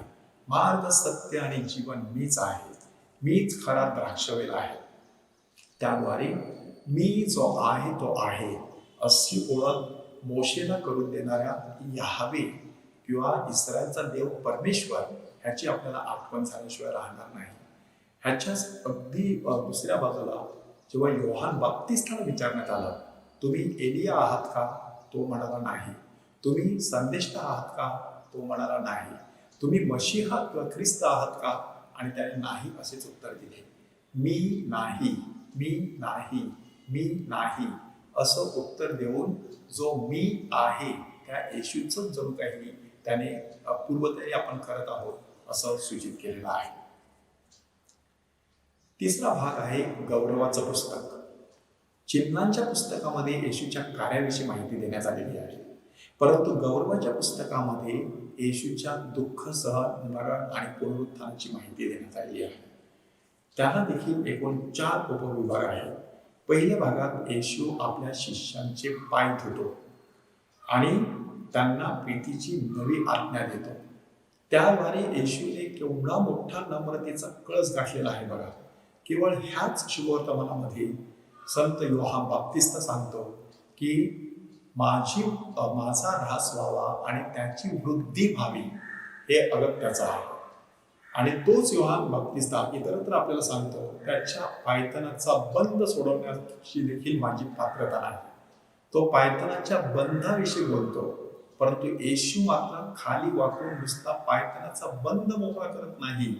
मार्ग सत्य आणि जीवन मीच आहे, मीच खरा द्राक्षवेल आहे. त्याद्वारे मी जो आहे तो आहे अशी ओळख मोशेला करून देणाऱ्या याहवे किंवा इस्रायलचा देव परमेश्वर ह्याची आपल्याला आठवण झाल्याशिवाय राहणार नाही. ह्याच्याच अगदी दुसऱ्या बाजूला जेव्हा योहान बाप्तिस्ताला विचारण्यात आलं, तुम्ही एलिया आहात का? तो म्हणाला नाही. तुम्ही संदेष्टा आहात का? तो म्हणाला नाही. तुम्ही मशीहा किंवा ख्रिस्त आहात का? आणि त्याने नाही असेच उत्तर दिले. मी नाही, मी नाही, मी नाही असं उत्तर देऊन जो मी आहे त्या येशूचं जणू काही त्याने पूर्वतयारी आपण करत आहोत असं सूचित केलेलं आहे. तिसरा भाग आहे गौरवाचं पुस्तक. चिन्हांच्या पुस्तकामध्ये येशूच्या कार्याविषयी माहिती देण्यात आलेली आहे, परंतु गौरवाच्या पुस्तकामध्ये येशूच्या दुःख सहन, मरण आणि पुनरुत्थानाची माहिती देण्यात आली आहे. त्याला देखील एकूण 4 उपविभाग आहेत. पहिल्या भागात येशू आपल्या शिष्यांचे पाय धुतो आणि त्यांना प्रीतीची नवी आज्ञा देतो. त्याद्वारे येशूने केवढा मोठा नम्रतेचा कळस गाठलेला आहे बघा. केवळ ह्याच शुभवर्तमानामध्ये संत योहान बाप्तिस्त सांगतो की माझा ऱ्हास व्हावा आणि त्याची वृद्धी व्हावी हे अगत्याचं आहे. आणि तोच योहान बाप्तिस्ता इतरत्र आपल्याला सांगतो, त्याच्या पायतनाचा बंध सोडवण्याची देखील माझी पात्रता नाही. तो पायतनाच्या बंधाविषयी बोलतो, परंतु येशू मात्र खाली वाकून नुसता पायतनाचा बंध मोकळा करत नाही,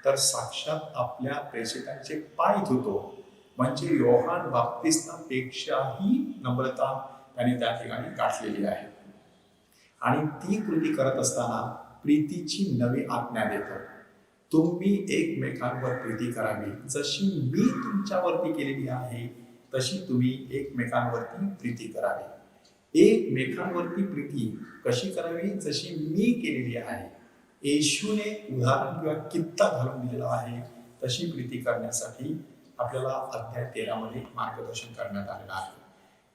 तर साक्षात आपल्या प्रेषितांचे पाय धुतो. म्हणजे योहान बाप्तिस्तापेक्षाही नम्रता त्याने त्या ठिकाणी गाठलेली आहे. आणि ती कृती करत असताना प्रीतीची नवी आज्ञा देतो. तुम्ही एकमेकांवर प्रीती करावी, जशी मी तुमच्यावरती केलेली आहे तशी तुम्ही एकमेकांवरती प्रीती करावी. एकमेकांवरती प्रीती कशी करावी? जशी मी केलेली आहे. येशूने उदाहरण किंवा कित्ता घालून दिलेला आहे तशी प्रीती करण्यासाठी आपल्याला अध्याय 13 मध्ये मार्गदर्शन करण्यात आलेलं आहे.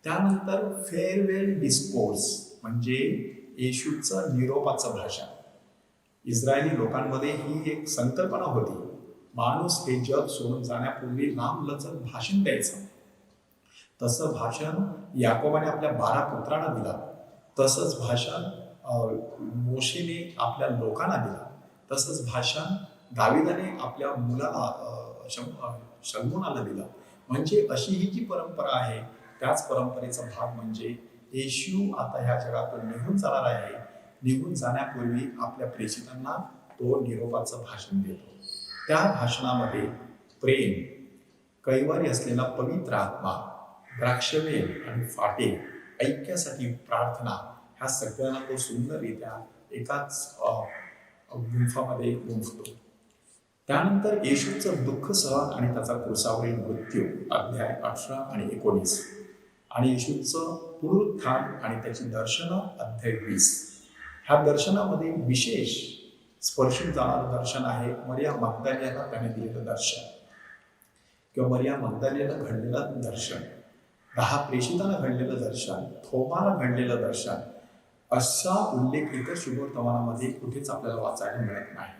त्यानंतर फेअरवेल डिस्कोर्स म्हणजे येशूचं निरोपाचं भाषण. इस्रायली लोकांमध्ये ही एक संकल्पना होती, माणूस हे जग सोडून जाण्यापूर्वी लांबलचक भाषण द्यायचं. तसं भाषण याकोबाने आपल्या 12 पुत्रांना दिलं तसंच भाषण मोशेने आपल्या लोकांना दिला, तसंच भाषण दाविदाने आपल्या मुलाला शल्मोनाला दिला. म्हणजे अशी ही जी परंपरा आहे, त्याच परंपरेचा भाग म्हणजे येशू आता ह्या जगातून निघून जाणार आहे. निघून जाण्यापूर्वी आपल्या प्रेषितांना तो निरोपाचं भाषण देतो. त्या भाषणामध्ये प्रेम, कैवारी असलेला पवित्र आत्मा, द्राक्षवेल आणि फाटे, ऐक्यासाठी प्रार्थना, ह्या सगळ्यांना तो सुंदररित्या एकाच गुंफामध्ये गुंफतो. त्यानंतर येशूचं दुःख सहन आणि त्याचा क्रूसावरील मृत्यू, अध्याय 18 आणि 19, आणि येशूचं पुनरुत्थान आणि त्याची दर्शनं, अध्याय 20. ह्या दर्शनामध्ये विशेष स्पर्शून जाणारं दर्शन आहे मरिया मग्दलेनाला त्याने दिलेलं दर्शन, किंवा मरिया मग्दलेनाला घडलेलं दर्शन, 10 प्रेषितांना घडलेलं दर्शन, थोमाला घडलेलं दर्शन. असा उल्लेख इतर शुभवर्तमानामध्ये कुठेच आपल्याला वाचायला मिळत नाही.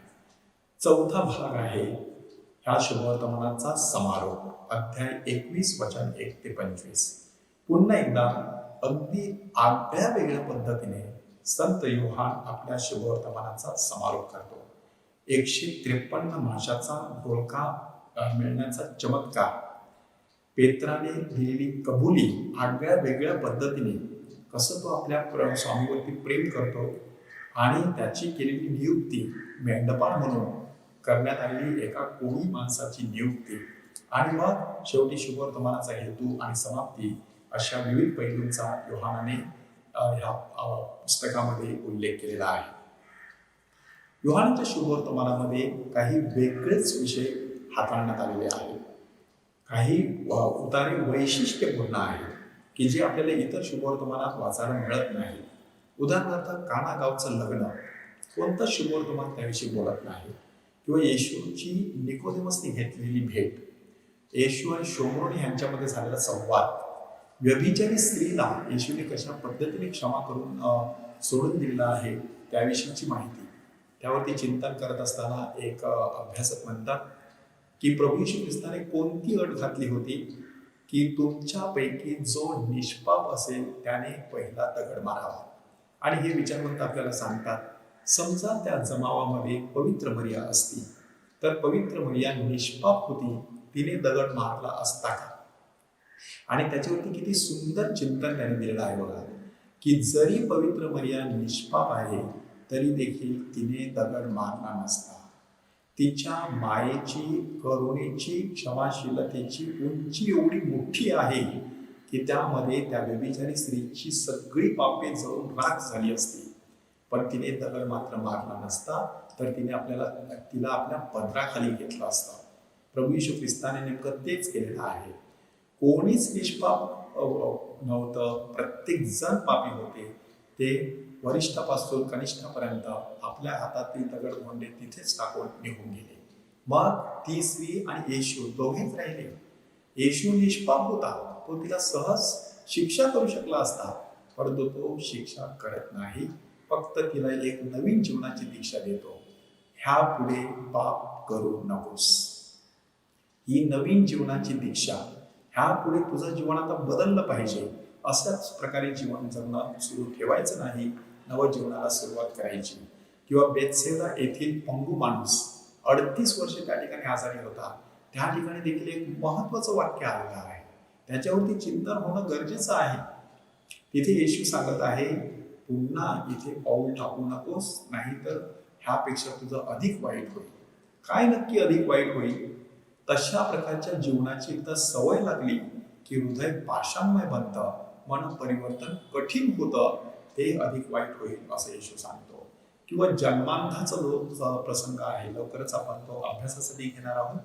चौथा भाग आहे ह्या शुभवर्तमानाचा समारोप, अध्याय 21 वचन 1 ते 25. पुन्हा एकदा अगदी आगळ्या वेगळ्या पद्धतीने संत योहान आपल्या शुभवर्तमानाचा समारोप करतो. 153 माशाचा घोळका मिळण्याचा चमत्कार, पेत्राने दिलेली कबुली, आगळ्या वेगळ्या पद्धतीने कसं तो आपल्या स्वामीवरती प्रेम करतो, आणि त्याची केलेली नियुक्ती मेंढपाळ म्हणून करण्यात आलेली एका कोणी माणसाची नियुक्ती, आणि मग शेवटी शुभवर्तमानाचा हेतू आणि समाप्ती, अशा विविध पैलूंचा योहानाने ह्या पुस्तकामध्ये उल्लेख केलेला आहे. योहानाच्या शुभवर्तमानामध्ये काही वेगळेच विषय हाताळण्यात आलेले आहेत. काही उतारे वैशिष्ट्यपूर्ण आहेत की जे आपल्याला इतर शुभवर्तमानात वाचायला मिळत नाही. उदाहरणार्थ काना गावचं लग्न, कोणतं शुभवर्तमान त्याविषयी बोलत नाही. किंवा येशूची निकोदेमसने घेतलेली भेट, येशू आणि शोमरोन यांच्यामध्ये झालेला संवाद, व्यभिचारी स्त्रीला येशूने कशा पद्धतीने क्षमा करून सोडून दिलेला आहे त्याविषयीची माहिती. त्यावरती चिंतन करत असताना एक अभ्यासक म्हणतात की प्रभू येशू ख्रिस्ताने कोणती अट घातली होती की तुमच्यापैकी जो निष्पाप असेल त्याने पहिला दगड मारावा. आणि हे विचारवंत आपल्याला सांगतात, समजा त्या जमावामध्ये पवित्र मरिया असती तर पवित्र मरिया निष्पाप होती, तिने दगड मारला असता का? आणि त्याच्यावरती किती सुंदर चिंतन त्याने दिलेलं आहे बघा, की जरी पवित्र मरिया निष्पाप आहे तरी देखील तिने दगड मारला नसता. तिच्या मायेची, करुणेची, क्षमाशीलतेची उंची एवढी मोठी आहे की त्यामध्ये त्या व्यभिचारी स्त्रीची सगळी पापे जळून राख झाली असती, पण तिने दगड मात्र मारला नसता, तर तिला आपल्या पदराखाली घेतला असता. प्रभू येशू ख्रिस्ताने नेमकं तेच केलेलं आहे. कोणीच निष्पाप नव्हतं, प्रत्येक जण पापी होते. ते वरिष्ठापासून कनिष्ठापर्यंत आपल्या हातातील दगड भांडे तिथेच टाकून निघून गेले. मग ती स्त्री आणि येशू दोघेच राहिले. येशू निष्पाप होता, तो तिला सहज शिक्षा करू शकला असता, परंतु तो शिक्षा करत नाही, फक्त तिला एक नवीन जीवनाची दीक्षा देतो. ह्या पुढे पाप करू नकोस. ही नवीन जीवनाची दीक्षा, ह्या पुढे तुझं जीवन आता बदललं पाहिजे. अशाच प्रकारे जीवन जगणं सुरू ठेवायचं नाही, नवजीवनाला सुरुवात करायची. किंवा बेथसेदा येथील पंगू माणूस 38 वर्ष त्या ठिकाणी आजारी होता. त्या ठिकाणी देखील एक महत्वाचं वाक्य आलेलं आहे, त्याच्यावरती चिंतन होणं गरजेचं आहे. तिथे येशू सांगत आहे, पुन्हा इथे पाऊल टाकू नकोस, नाहीतर ह्यापेक्षा तुझं अधिक वाईट होईल. काय नक्की अधिक वाईट होईल? तशा प्रकारच्या जीवनाची एकदा सवय लागली की हृदय पाषाणमय बनतं, मन परिवर्तन कठीण होतं, ते अधिक वाईट होईल असं येशू सांगतो. किंवा जन्मांधाचा प्रसंग आहे, लवकरच आपण तो अभ्यासासाठी घेणार आहोत.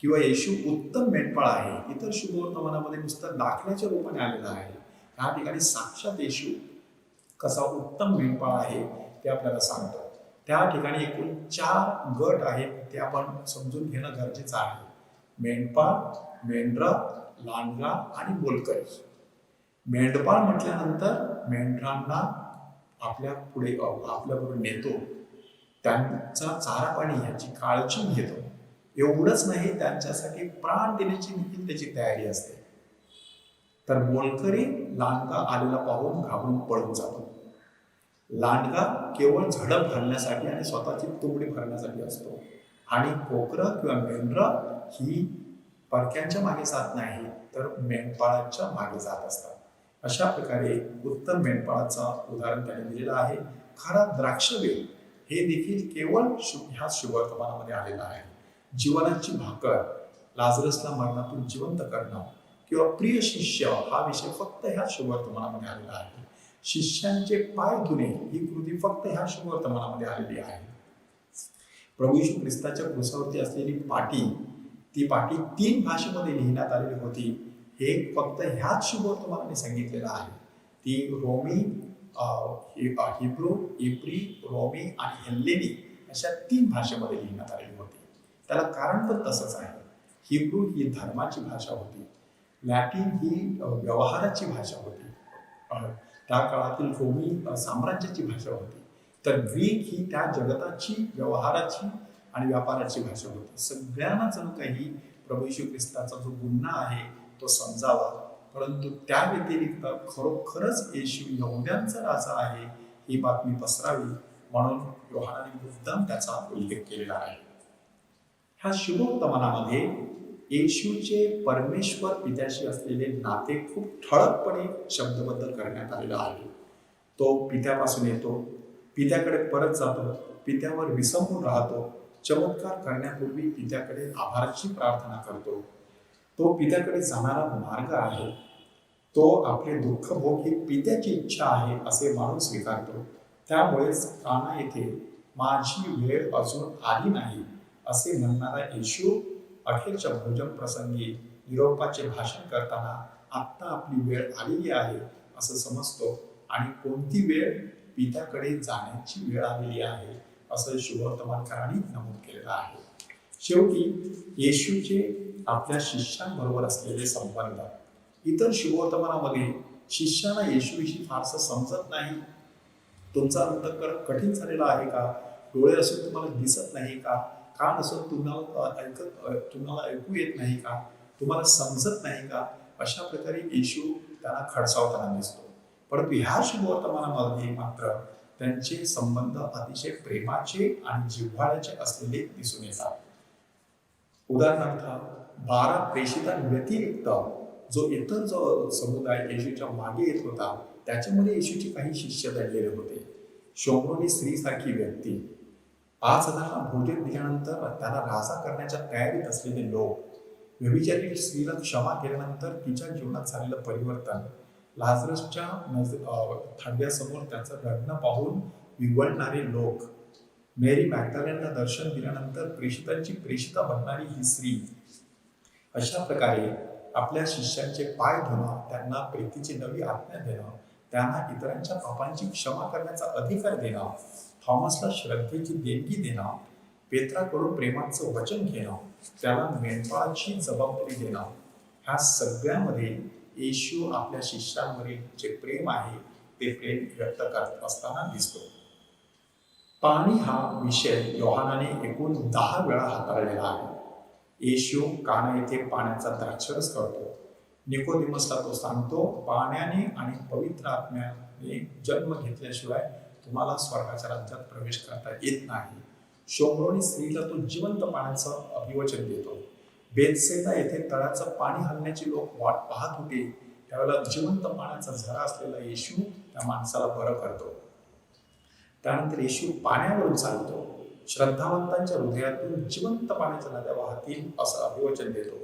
किंवा येशू उत्तम मेंढपाळ आहे, इतर शुभवर्तमानामध्ये नुसतं दाखल्याच्या रूपाने आलेला आहे. ह्या ठिकाणी साक्षात येशू कसा उत्तम मेंढपाळ आहे ते आपल्याला सांगतो. त्या ठिकाणी एकूण 4 गट आहेत, ते आपण समजून घेणं गरजेचं आहे. मेंढपाळ, मेंढरा, लांडगा आणि बोलकरी. मेंढपाळ म्हटल्यानंतर मेंढरांना आपल्या पुढे आपल्याबरोबर नेतो, त्यांचा चारा पाणी याची काळजी घेतो. एवढंच नाही, त्यांच्यासाठी प्राण देण्याची देखील त्याची तयारी असते. तर मोलकरी लांडगा आलेला पाहून घाबरून पळून जातो. लांडगा केवळ झडप घालण्यासाठी आणि स्वतःची तुंबडी भरण्यासाठी असतो आणि कोकरं किंवा मेंढरं ही परक्यांच्या मागे जात नाही तर मेंढपाळाच्या मागे जात असतात. अशा प्रकारे उत्तम मेंढपाळाचा उदाहरण त्याने दिलेलं आहे. खरा द्राक्षवेल हे देखील केवळ ह्या शुभवर्तमानामध्ये आलेलं आहे. जीवनाची भाकर, लाजरसला मरणातून जिवंत करणं किंवा प्रिय शिष्य हा विषय फक्त ह्या शुभवर्तमानामध्ये आलेला आहे. शिष्यांचे पाय धुणे ही कृती फक्त ह्या शुभवर्तमानामध्ये आलेली आहे. प्रभू येशू ख्रिस्ताच्या क्रूसावरती असलेली पाटी, ती पाटी 3 भाषेमध्ये लिहिण्यात आलेली होती. हे फक्त ह्याच शुभवर्तमानाने सांगितलेलं आहे. ती रोमी, हिब्रू, इब्री, रोमी आणि हेल्लेनी अशा 3 भाषेमध्ये लिहिण्यात आलेली होती. त्याला कारण पण तसंच आहे. हिब्रू ही धर्माची भाषा होती, लॅटिन ही व्यवहाराची भाषा होती, त्या काळातील रोमी साम्राज्याची भाषा होती, तर ग्रीक ही त्या जगताची व्यवहाराची आणि व्यापाराची भाषा होती. सगळ्यांना जणू काही प्रभू येशू ख्रिस्ताचा जो गुन्हा आहे तो समजावा, परंतु त्या व्यतिरिक्त खरोखरच येशू यहुद्यांचा राजा आहे ही बातमी पसरावी म्हणून योहानाने मुद्दाम त्याचा उल्लेख केलेला आहे. ह्या शुभवर्तमानामध्ये येशूचे परमेश्वर पित्याशी असलेले नाते खूप ठळकपणे शब्दबद्ध करण्यात आलेलं आहे. तो पित्यापासून येतो, पित्याकडे परत जातो, पित्यावर विसंबून राहतो, चमत्कार करण्यापूर्वी पित्याकडे आभाराची प्रार्थना करतो. तो पित्याकडे जाणारा मार्ग आहे. तो आपले दुःख भोग ही पित्याची इच्छा आहे असे मानून स्वीकारतो. त्यामुळेच काना येथे माझी वेळ अजून आली नाही असे म्हणणारा येशू अखेरच्या भोजन प्रसंगी निरोपाचे भाषण करताना आत्ता आपली वेळ आलेली आहे असं समजतो आणि कोणती वेळ, पित्याकडे जाण्याची वेळ आलेली आहे असं शुभवर्तमानकारांनी नमूद केलेलं आहे. शेवटी येशूचे आपल्या शिष्यांबरोबर असलेले संबंध. इतर शुभवर्तमानामध्ये शिष्यांना येशूविषयी फारसं समजत नाही. तुमचा अंतःकरण कठीण झालेला आहे का? डोळे असून तुम्हाला दिसत नाही का? कान असून तुम्हाला ऐकू येत नाही का? तुम्हाला समजत नाही का? अशा प्रकारे येशू त्यांना खडसावताना दिसतो. परंतु ह्या शुभवर्तमानामध्ये मात्र त्यांचे संबंध अतिशय प्रेमाचे आणि जिव्हाळ्याचे असलेले दिसून येतात. उदाहरणार्थ 12 प्रेषितांव्यतिरिक्त जो समुदाय येशूच्या मागे येत होता त्याच्यामध्ये येशूचे काही शिष्य दडलेले होते. शोम्रोनी स्त्रीसारखी व्यक्ती, 5,000 भोजन दिल्यानंतर त्याला राजा करण्याच्या तयारीत असलेले लोक, व्यभिचारी स्त्रीला क्षमा केल्यानंतर तिच्या जीवनात झालेलं परिवर्तन, लाजरसच्या थांब्यासमोर त्याचं लग्न पाहून विवळणारे लोक, मेरी मॅग्दलेनला दर्शन दिल्यानंतर प्रेषितांची प्रेषिता बनणारी ही स्त्री. अशा प्रकारे आपल्या शिष्यांचे पाय धुणं, त्यांना प्रीतीची नवी आज्ञा देणं, त्यांना इतरांच्या पापांची क्षमा करण्याचा अधिकार देणं, थॉमसला श्रद्धेची देणगी देणं, पेत्राकडून प्रेमाचं वचन घेणं, त्याला मेंढपाळाची जबाबदारी देणं, ह्या सगळ्यामध्ये येशू आपल्या शिष्यांवरील जे प्रेम आहे ते प्रेम व्यक्त करत असताना दिसतो. पाणी हा विषय योहानाने एकूण 10 वेळा हाताळलेला आहे. येशू काना येथे पाण्याचा द्राक्षरस करतो. निकोदेमसला तो सांगतो, पाण्याने आणि पवित्र आत्म्याने जन्म घेतल्याशिवाय तुम्हाला स्वर्गाच्या राज्यात प्रवेश करता येत नाही. शोम्रोनी स्त्रीला तो जिवंत पाण्याचं अभिवचन देतो. बेतसैदा येथे तळ्याचं पाणी हलण्याची लोक वाट पाहत होते, त्यावेळेला जिवंत पाण्याचा झरा असलेला येशू त्या माणसाला बरं करतो. त्यानंतर येशू पाण्यावरून चालतो. श्रद्धावंतांच्या हृदयातून जिवंत पाण्याच्या नद्या वाहतील असं अभिवचन देतो.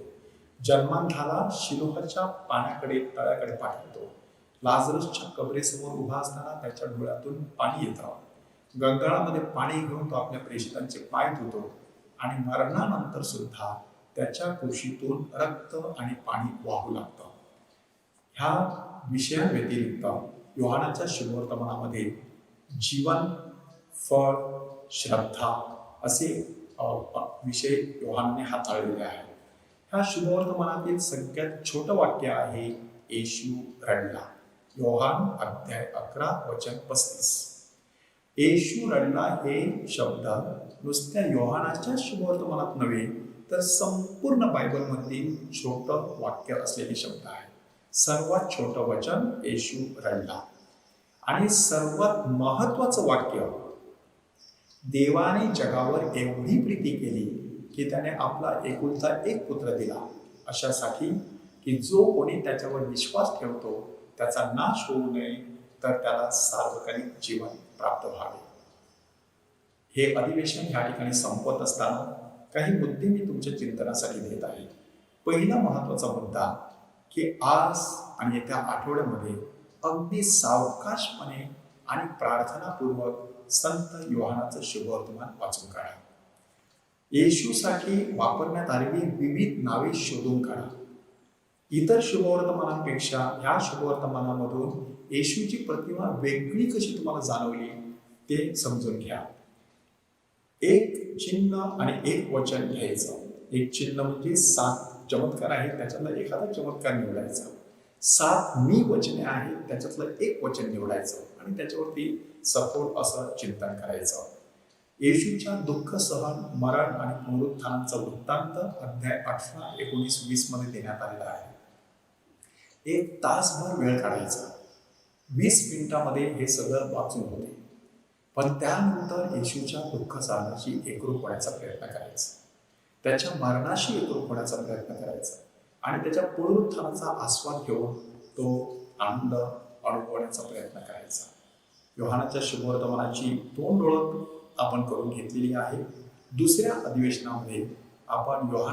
जन्मांधाला शिलोहाच्या पाण्याकडे, तळ्याकडे पाठवतो. लाजरसच्या कबरेसमोर उभा असताना त्याच्या डोळ्यातून पाणी येतं. गंगाळामध्ये पाणी घेऊन तो आपल्या प्रेषितांचे पाय धुतो आणि मरणानंतर सुद्धा त्याच्या कुशीतून रक्त आणि पाणी वाहू लागतं. ह्या विषयांव्यतिरिक्त योहानाच्या शुभवर्तमानामध्ये जीवन, फळ, श्रद्धा असे विषय योहानाने हाताळलेले आहेत. ह्या शुभवर्तमानातील सगळ्यात छोटं वाक्य आहे, येशू रडला. योहान अध्याय 11 वचन 35. येशू रडला हे शब्द नुसत्या योहानाच्या शुभवर्तमानात नव्हे तर संपूर्ण बायबलमधील छोटं वाक्य असलेले शब्द आहे. सर्वात छोटं वचन येशू रडला. आणि सर्वात महत्वाचं वाक्य, देवाने जगावर एवढी प्रीती केली की त्याने आपला एकुलता एक पुत्र दिला, अशासाठी की जो कोणी त्याच्यावर विश्वास ठेवतो त्याचा नाश होऊ नये, तर त्याला सार्वकालिक जीवन प्राप्त व्हावे. हे अधिवेशन या ठिकाणी संपवत असताना काही मुद्दे मी तुमच्या चिंतनासाठी देत आहे. पहिला महत्वाचा मुद्दा की आज आणि येत्या आठवड्यामध्ये अगदी सावकाशपणे आणि प्रार्थनापूर्वक संत योहानाचं शुभवर्तमान वाचून काढा. येशूसाठी वापरण्यात आलेली विविध नावे शोधून काढा. इतर शुभवर्तमानांपेक्षा ह्या शुभवर्तमानामधून येशूची प्रतिमा वेगळी कशी तुम्हाला जाणवली ते समजून घ्या. एक चिन्ह आणि एक वचन घ्यायचं. एक चिन्ह म्हणजे 7 चमत्कार आहेत, त्याच्यातला एखादा चमत्कार निवडायचा. 7 मी वचने आहेत, त्याच्यातलं एक वचन निवडायचं आणि त्याच्यावरती सखोल असं चिंतन करायचं. येशूच्या दुःख, सहन, मरण आणि पुनरुत्थानाचा वृत्तांत अध्याय 18, 19, 20 मध्ये देण्यात आलेला आहे. 1 तासभर वेळ काढायचा. 20 मिनिटामध्ये हे सगळं वाचून होते. पण त्यानंतर येशूच्या दुःख सहनाशी एकरूप होण्याचा प्रयत्न करायचा, त्याच्या मरणाशी एकरूप होण्याचा प्रयत्न करायचा आणि त्याच्या पुनरुत्थानाचा आस्वाद घेऊन तो आनंद अनुभवण्याचा प्रयत्न करायचा. योहानाच्या शुभवर्तमानाची 2 ओळख आपण करून घेतलेली आहे. दुसऱ्या अधिवेशनामध्ये आपण योहाना